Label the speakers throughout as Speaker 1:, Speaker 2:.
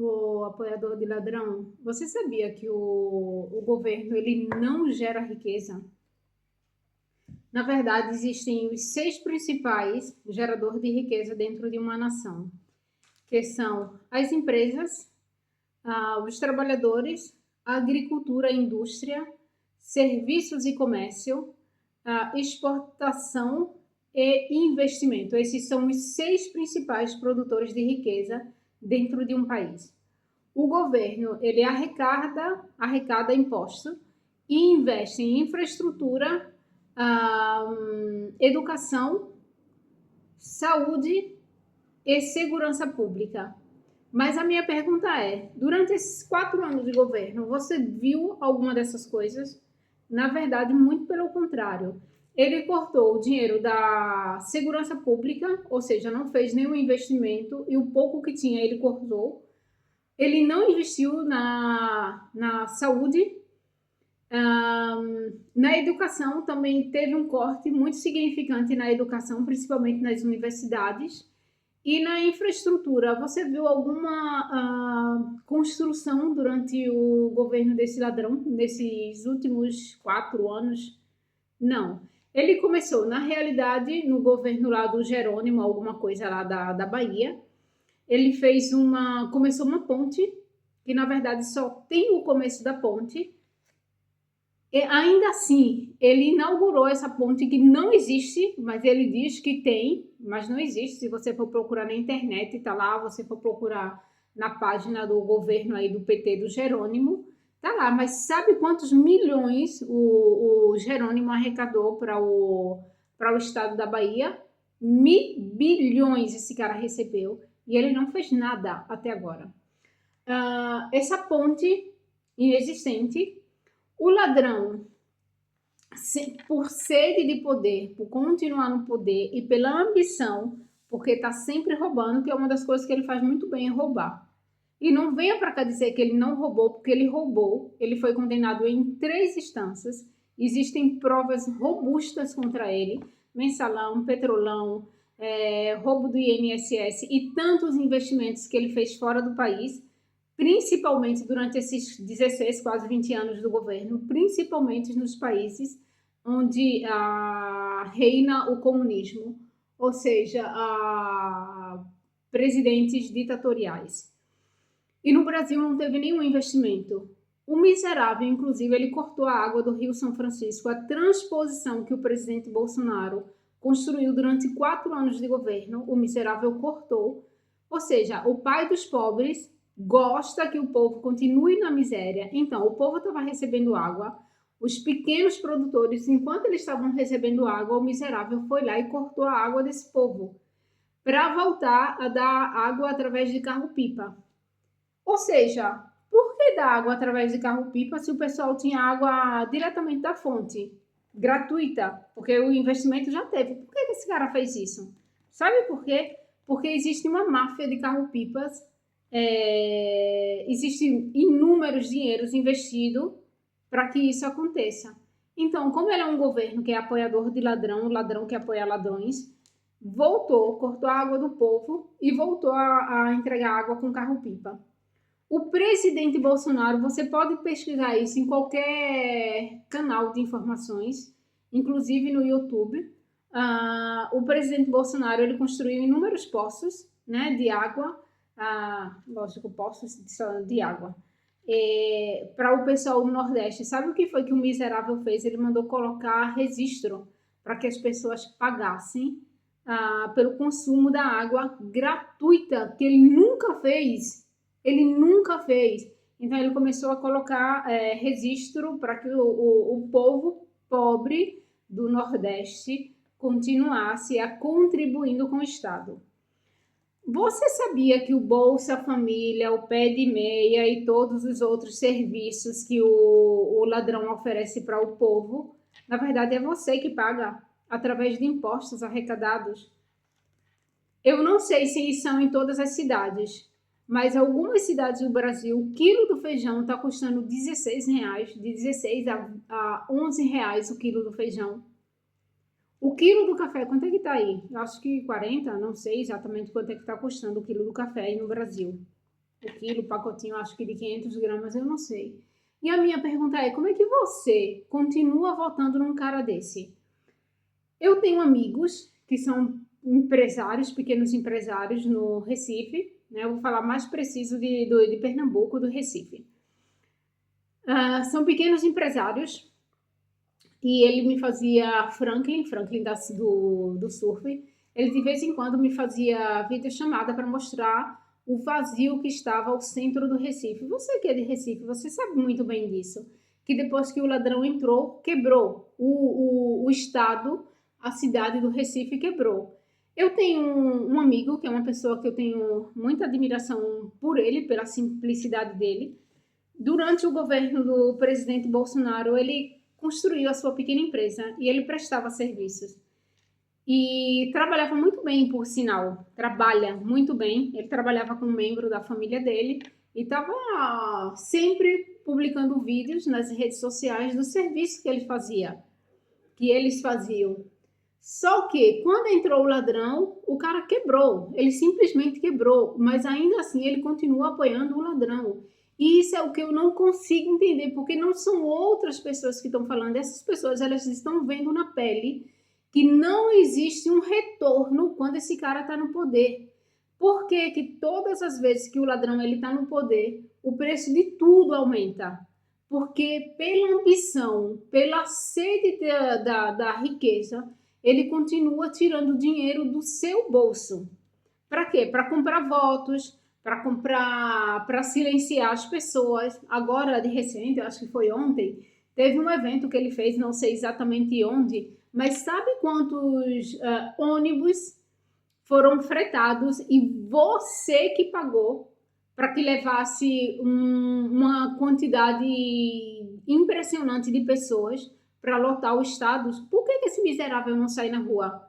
Speaker 1: O apoiador de ladrão, você sabia que o governo ele não gera riqueza? Na verdade, existem os seis principais geradores de riqueza dentro de uma nação, que são as empresas, os trabalhadores, a agricultura, a indústria, serviços e comércio, a exportação e investimento. Esses são os seis principais produtores de riqueza dentro de um país. O governo ele arrecada imposto e investe em infraestrutura, educação, saúde e segurança pública. Mas a minha pergunta é, durante esses 4 anos de governo, você viu alguma dessas coisas? Na verdade, muito pelo contrário. Ele cortou o dinheiro da segurança pública, ou seja, não fez nenhum investimento e o pouco que tinha ele cortou. Ele não investiu na saúde. Na educação também teve um corte muito significante na educação, principalmente nas universidades. E na infraestrutura, você viu alguma construção durante o governo desse ladrão, nesses últimos 4 anos? Não. Ele começou, na realidade, no governo lá do Jerônimo, alguma coisa lá da Bahia. Ele começou uma ponte, que na verdade só tem o começo da ponte. E ainda assim, ele inaugurou essa ponte que não existe, mas ele diz que tem, mas não existe. Se você for procurar na internet, tá lá, você for procurar na página do governo aí do PT do Jerônimo, tá lá. Mas sabe quantos milhões o Jerônimo arrecadou para o estado da Bahia? Bilhões esse cara recebeu e ele não fez nada até agora. Essa ponte inexistente, o ladrão, por sede de poder, por continuar no poder e pela ambição, porque está sempre roubando, que é uma das coisas que ele faz muito bem, é roubar. E não venha para cá dizer que ele não roubou, porque ele roubou. Ele foi condenado em 3 instâncias. Existem provas robustas contra ele. Mensalão, Petrolão, roubo do INSS e tantos investimentos que ele fez fora do país, principalmente durante esses 16, quase 20 anos do governo, principalmente nos países onde reina o comunismo, ou seja, presidentes ditatoriais. E no Brasil não teve nenhum investimento. O miserável, inclusive, ele cortou a água do Rio São Francisco, a transposição que o presidente Bolsonaro construiu durante 4 anos de governo, o miserável cortou. Ou seja, o pai dos pobres gosta que o povo continue na miséria. Então, o povo estava recebendo água, os pequenos produtores, enquanto eles estavam recebendo água, o miserável foi lá e cortou a água desse povo para voltar a dar água através de carro-pipa. Ou seja, por que dar água através de carro-pipa se o pessoal tinha água diretamente da fonte, gratuita? Porque o investimento já teve. Por que esse cara fez isso? Sabe por quê? Porque existe uma máfia de carro-pipas, existem inúmeros dinheiros investidos para que isso aconteça. Então, como ele é um governo que é apoiador de ladrão, ladrão que apoia ladrões, cortou a água do povo e voltou a entregar água com carro-pipa. O presidente Bolsonaro, você pode pesquisar isso em qualquer canal de informações, inclusive no YouTube. O presidente Bolsonaro ele construiu inúmeros poços, né, de água, lógico, poços de água, para o pessoal do Nordeste. Sabe o que foi que o miserável fez? Ele mandou colocar registro para que as pessoas pagassem pelo consumo da água gratuita, que ele nunca fez. Então, ele começou a colocar registro para que o povo pobre do Nordeste continuasse contribuindo com o Estado. Você sabia que o Bolsa Família, o Pé de Meia e todos os outros serviços que o ladrão oferece para o povo, na verdade é você que paga através de impostos arrecadados? Eu não sei se são em todas as cidades, mas algumas cidades do Brasil, o quilo do feijão está custando R$16, de 16 a 11 reais o quilo do feijão. O quilo do café, quanto é que está aí? Eu acho que 40, não sei exatamente quanto é que está custando o quilo do café aí no Brasil. o quilo, o pacotinho, acho que de 500 gramas, eu não sei. E a minha pergunta é, como é que você continua votando num cara desse? Eu tenho amigos que são empresários, pequenos empresários no Recife, né? Eu vou falar mais preciso de Pernambuco, do Recife. São pequenos empresários e ele me fazia Franklin do surf. Ele de vez em quando me fazia videochamada para mostrar o vazio que estava ao centro do Recife. Você que é de Recife, você sabe muito bem disso. Que depois que o ladrão entrou, quebrou o estado, a cidade do Recife quebrou. Eu tenho um amigo, que é uma pessoa que eu tenho muita admiração por ele, pela simplicidade dele. Durante o governo do presidente Bolsonaro, ele construiu a sua pequena empresa e ele prestava serviços. E trabalhava muito bem, por sinal. Trabalha muito bem. Ele trabalhava com um membro da família dele e estava sempre publicando vídeos nas redes sociais do serviço que ele fazia, que eles faziam. Só que quando entrou o ladrão, o cara quebrou. Ele simplesmente quebrou, mas ainda assim ele continua apoiando o ladrão. E isso é o que eu não consigo entender, porque não são outras pessoas que estão falando. Essas pessoas, elas estão vendo na pele que não existe um retorno quando esse cara está no poder. Por que que todas as vezes que o ladrão está no poder, o preço de tudo aumenta? Porque pela ambição, pela sede da riqueza, ele continua tirando dinheiro do seu bolso. Para quê? Para comprar votos, para silenciar as pessoas. Agora, de recente, acho que foi ontem, teve um evento que ele fez, não sei exatamente onde, mas sabe quantos ônibus foram fretados e você que pagou para que levasse uma quantidade impressionante de pessoas para lotar o estado? Por que esse miserável não sai na rua?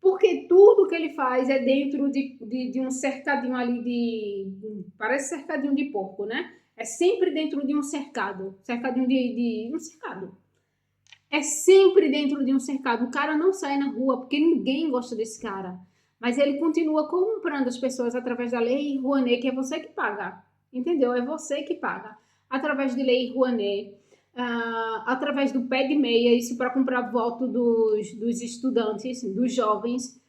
Speaker 1: Porque tudo que ele faz é dentro de um cercadinho ali parece cercadinho de porco, né? É sempre dentro de um cercado. Cercadinho de um cercado. É sempre dentro de um cercado. O cara não sai na rua porque ninguém gosta desse cara. Mas ele continua comprando as pessoas através da Lei Rouanet, que é você que paga. Entendeu? É você que paga. Através de Lei Rouanet, através do pé de meia, isso para comprar voto dos estudantes, dos jovens,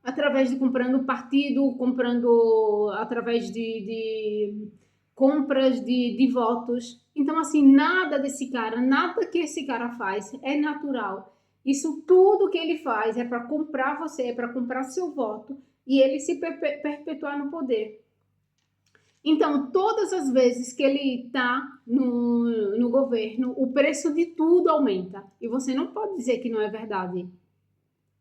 Speaker 1: através de comprando partido, comprando através de compras de votos. Então, assim, nada desse cara, nada que esse cara faz é natural. Isso tudo que ele faz é para comprar você, é para comprar seu voto e ele se perpetuar no poder. Então, todas as vezes que ele está no governo, o preço de tudo aumenta. E você não pode dizer que não é verdade.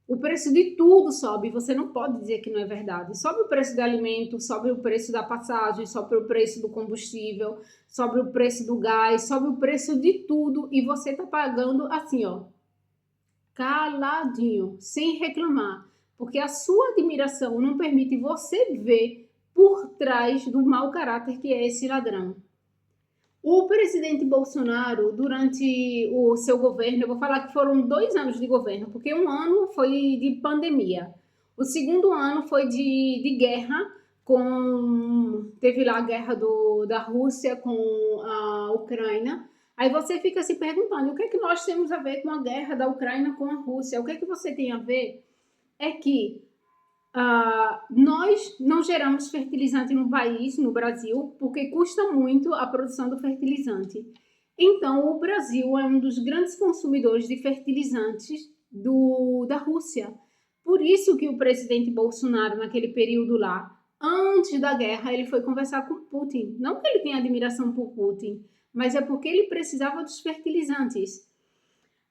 Speaker 1: O preço de tudo sobe, você não pode dizer que não é verdade. Sobe o preço do alimento, sobe o preço da passagem, sobe o preço do combustível, sobe o preço do gás, sobe o preço de tudo e você está pagando assim, ó, caladinho, sem reclamar, porque a sua admiração não permite você ver por trás do mau caráter que é esse ladrão. O presidente Bolsonaro, durante o seu governo, eu vou falar que foram 2 anos de governo, porque um ano foi de pandemia. O segundo ano foi de guerra, teve lá a guerra da Rússia com a Ucrânia. Aí você fica se perguntando, o que é que nós temos a ver com a guerra da Ucrânia com a Rússia? O que é que você tem a ver? É que nós não geramos fertilizante no país, no Brasil, porque custa muito a produção do fertilizante. Então, o Brasil é um dos grandes consumidores de fertilizantes da Rússia. Por isso que o presidente Bolsonaro, naquele período lá, antes da guerra, ele foi conversar com Putin. Não que ele tenha admiração por Putin, mas é porque ele precisava dos fertilizantes.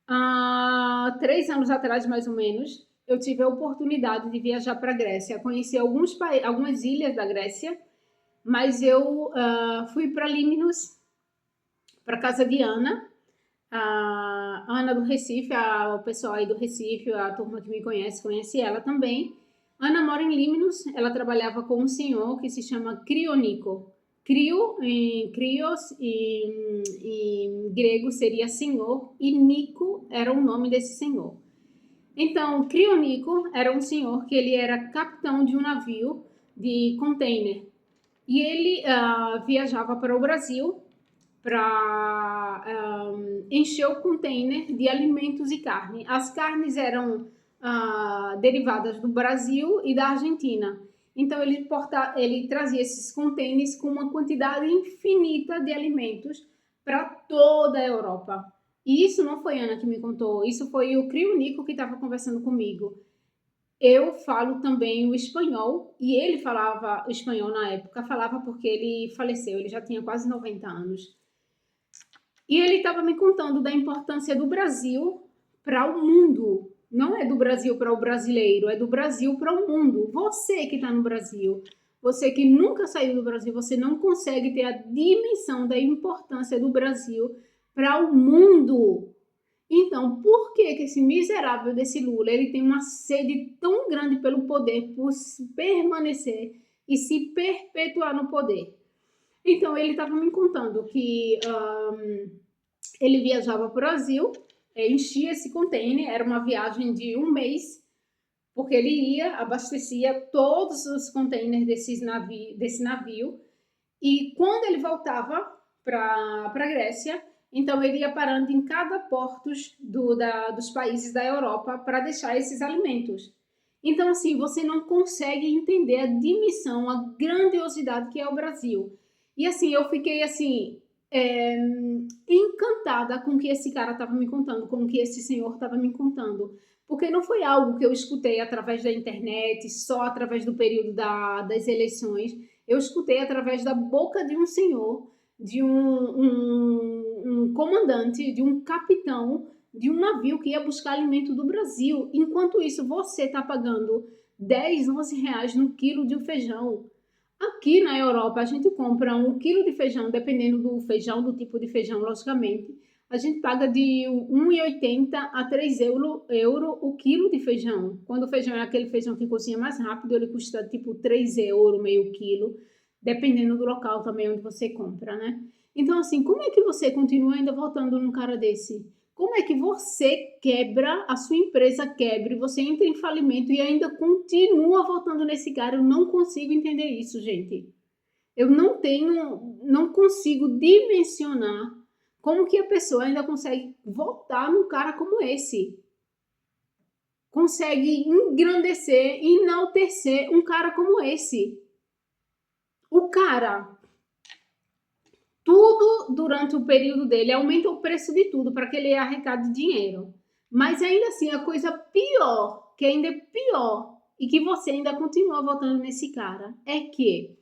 Speaker 1: Há 3 anos atrás, mais ou menos, eu tive a oportunidade de viajar para a Grécia, conheci algumas ilhas da Grécia, mas eu fui para Limnos, para casa de Ana, a Ana do Recife, o pessoal aí do Recife, a turma que me conhece ela também. Ana mora em Limnos, ela trabalhava com um senhor que se chama Crionico. Krios, em grego seria senhor, e Nico era o nome desse senhor. Então, Crionico era um senhor que ele era capitão de um navio de container. E ele viajava para o Brasil para encher o container de alimentos e carne. As carnes eram derivadas do Brasil e da Argentina. Então ele trazia esses containers com uma quantidade infinita de alimentos para toda a Europa. E isso não foi a Ana que me contou, isso foi o Crionico que estava conversando comigo. Eu falo também o espanhol, e ele falava espanhol na época, falava porque ele faleceu, ele já tinha quase 90 anos. E ele estava me contando da importância do Brasil para o mundo. Não é do Brasil para o brasileiro, é do Brasil para o mundo. Você que está no Brasil, você que nunca saiu do Brasil, você não consegue ter a dimensão da importância do Brasil para o mundo. Então, por que esse miserável desse Lula, ele tem uma sede tão grande pelo poder, por permanecer e se perpetuar no poder? Então, ele estava me contando que ele viajava para o Brasil, enchia esse container, era uma viagem de 1 mês, porque ele ia, abastecia todos os containers desse navio, e quando ele voltava para a Grécia, então ele ia parando em cada porto dos países da Europa para deixar esses alimentos. Então, assim, você não consegue entender a dimensão, a grandiosidade que é o Brasil. E assim, eu fiquei assim, encantada com o que esse cara estava me contando, com o que esse senhor estava me contando. Porque não foi algo que eu escutei através da internet, só através do período das eleições. Eu escutei através da boca de um senhor, de um comandante, de um capitão de um navio que ia buscar alimento do Brasil. Enquanto isso, você está pagando 10, 11 reais no quilo de feijão. Aqui na Europa, a gente compra 1 quilo de feijão, dependendo do feijão, do tipo de feijão, logicamente. A gente paga de 1,80 a 3 euro o quilo de feijão. Quando o feijão é aquele feijão que cozinha mais rápido, ele custa tipo 3 euros, meio quilo, dependendo do local também onde você compra, né? Então, assim, como é que você continua ainda voltando num cara desse? Como é que você quebra, a sua empresa quebra, você entra em falimento e ainda continua voltando nesse cara? Eu não consigo entender isso, gente. Eu não consigo dimensionar como que a pessoa ainda consegue voltar num cara como esse. Consegue engrandecer, enaltecer um cara como esse. O cara, tudo durante o período dele, aumenta o preço de tudo para que ele arrecade dinheiro. Mas ainda assim, a coisa pior, que ainda é pior, e que você ainda continua votando nesse cara, é que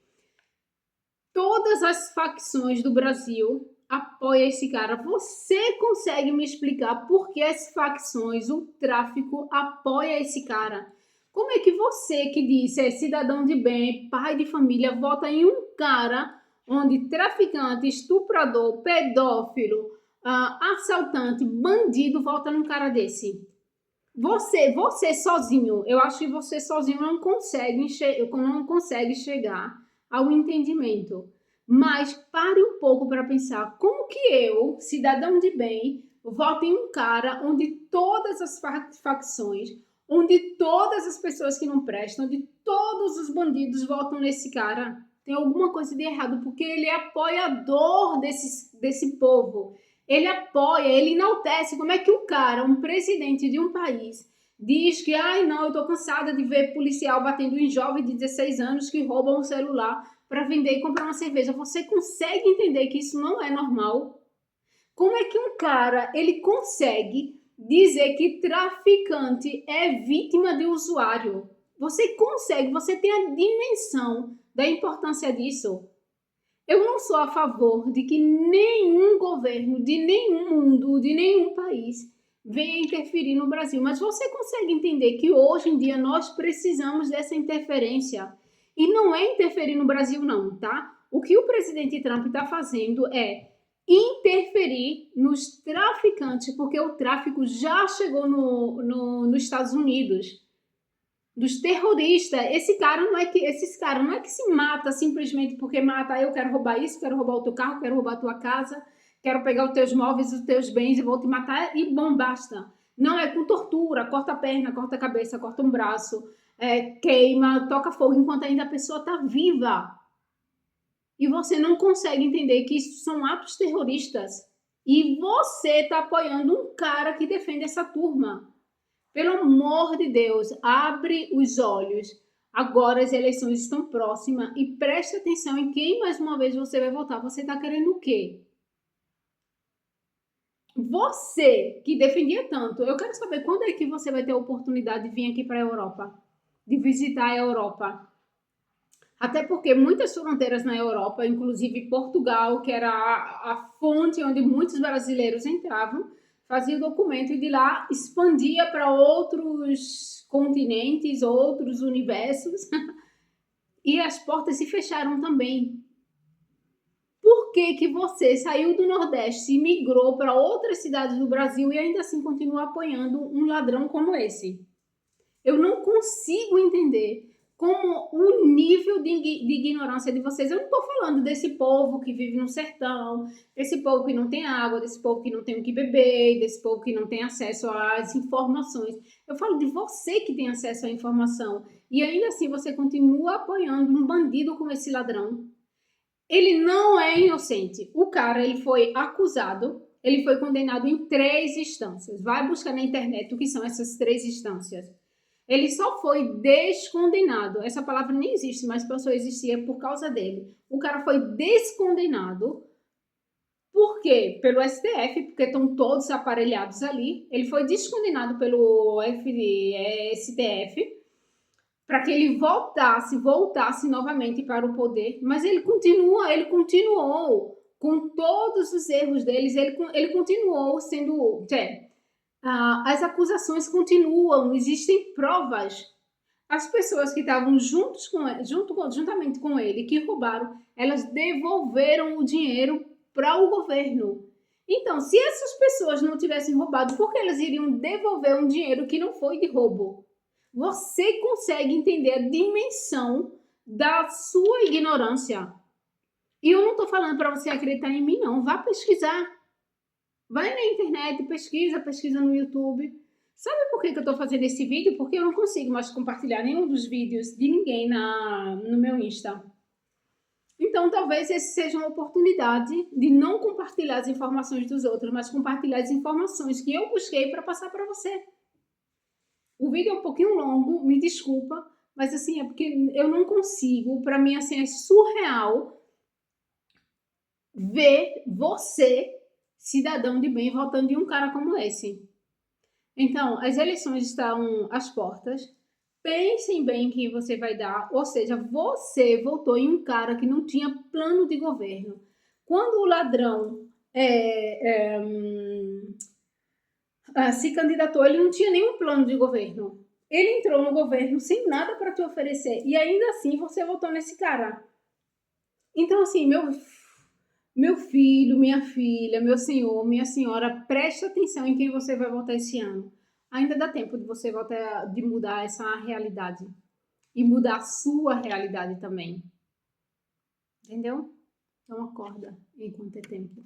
Speaker 1: todas as facções do Brasil apoiam esse cara. Você consegue me explicar por que as facções, o tráfico, apoia esse cara? Como é que você, que disse é cidadão de bem, pai de família, vota em um cara onde traficante, estuprador, pedófilo, assaltante, bandido vota num cara desse? Você sozinho, eu acho que você sozinho não consegue chegar ao entendimento. Mas pare um pouco para pensar, como que eu, cidadão de bem, voto em um cara onde todas as facções, onde todas as pessoas que não prestam, onde todos os bandidos votam nesse cara? Tem alguma coisa de errado, porque ele é apoiador desse povo. Ele apoia, ele enaltece. Como é que o cara, um presidente de um país, diz que, ai não, eu tô cansada de ver policial batendo em jovem de 16 anos que roubam um celular para vender e comprar uma cerveja? Você consegue entender que isso não é normal? Como é que um cara, ele consegue dizer que traficante é vítima de usuário? Você consegue, você tem a dimensão da importância disso? Eu não sou a favor de que nenhum governo, de nenhum mundo, de nenhum país venha interferir no Brasil, mas você consegue entender que hoje em dia nós precisamos dessa interferência. E não é interferir no Brasil não, tá? O que o presidente Trump está fazendo é interferir nos traficantes, porque o tráfico já chegou nos Estados Unidos. Dos terroristas, esses caras não é que se mata simplesmente porque mata, eu quero roubar isso, quero roubar o teu carro, quero roubar a tua casa, quero pegar os teus móveis, os teus bens e vou te matar e bom, basta. Não, é com tortura, corta a perna, corta a cabeça, corta um braço, queima, toca fogo enquanto ainda a pessoa está viva. E você não consegue entender que isso são atos terroristas. E você está apoiando um cara que defende essa turma. Pelo amor de Deus, abre os olhos. Agora as eleições estão próximas e preste atenção em quem mais uma vez você vai votar. Você está querendo o quê? Você que defendia tanto, eu quero saber quando é que você vai ter a oportunidade de vir aqui para a Europa, de visitar a Europa. Até porque muitas fronteiras na Europa, inclusive Portugal, que era a fonte onde muitos brasileiros entravam, fazia o documento e de lá expandia para outros continentes, outros universos, e as portas se fecharam também. Por que que você saiu do Nordeste e migrou para outras cidades do Brasil e ainda assim continua apoiando um ladrão como esse? Eu não consigo entender como o nível de ignorância de vocês. Eu não estou falando desse povo que vive no sertão, desse povo que não tem água, desse povo que não tem o que beber, desse povo que não tem acesso às informações. Eu falo de você que tem acesso à informação. E ainda assim você continua apoiando um bandido como esse ladrão. Ele não é inocente. O cara, ele foi acusado, ele foi condenado em 3 instâncias. Vai buscar na internet o que são essas 3 instâncias. Ele só foi descondenado. Essa palavra nem existe, mas passou a existir por causa dele. O cara foi descondenado. Por quê? Pelo STF, porque estão todos aparelhados ali. Ele foi descondenado pelo STF para que ele voltasse novamente para o poder. Mas ele continuou com todos os erros deles. Ele continuou sendo... as acusações continuam, existem provas. As pessoas que estavam juntamente com ele, que roubaram, elas devolveram o dinheiro para o governo. Então, se essas pessoas não tivessem roubado, por que elas iriam devolver um dinheiro que não foi de roubo? Você consegue entender a dimensão da sua ignorância. E eu não estou falando para você acreditar em mim, não. Vá pesquisar. Vai na internet, pesquisa no YouTube. Sabe por que eu estou fazendo esse vídeo? Porque eu não consigo mais compartilhar nenhum dos vídeos de ninguém no meu Insta. Então, talvez essa seja uma oportunidade de não compartilhar as informações dos outros, mas compartilhar as informações que eu busquei para passar para você. O vídeo é um pouquinho longo, me desculpa, mas assim, é porque eu não consigo, para mim assim, é surreal ver você, cidadão de bem, votando em um cara como esse. Então, as eleições estão às portas. Pensem bem quem você vai dar, ou seja, você votou em um cara que não tinha plano de governo. Quando o ladrão se candidatou, ele não tinha nenhum plano de governo. Ele entrou no governo sem nada para te oferecer e ainda assim você votou nesse cara. Então, assim, meu filho, minha filha, meu senhor, minha senhora, preste atenção em quem você vai votar esse ano. Ainda dá tempo de você votar, de mudar essa realidade e mudar a sua realidade também. Entendeu? Então acorda enquanto é tempo.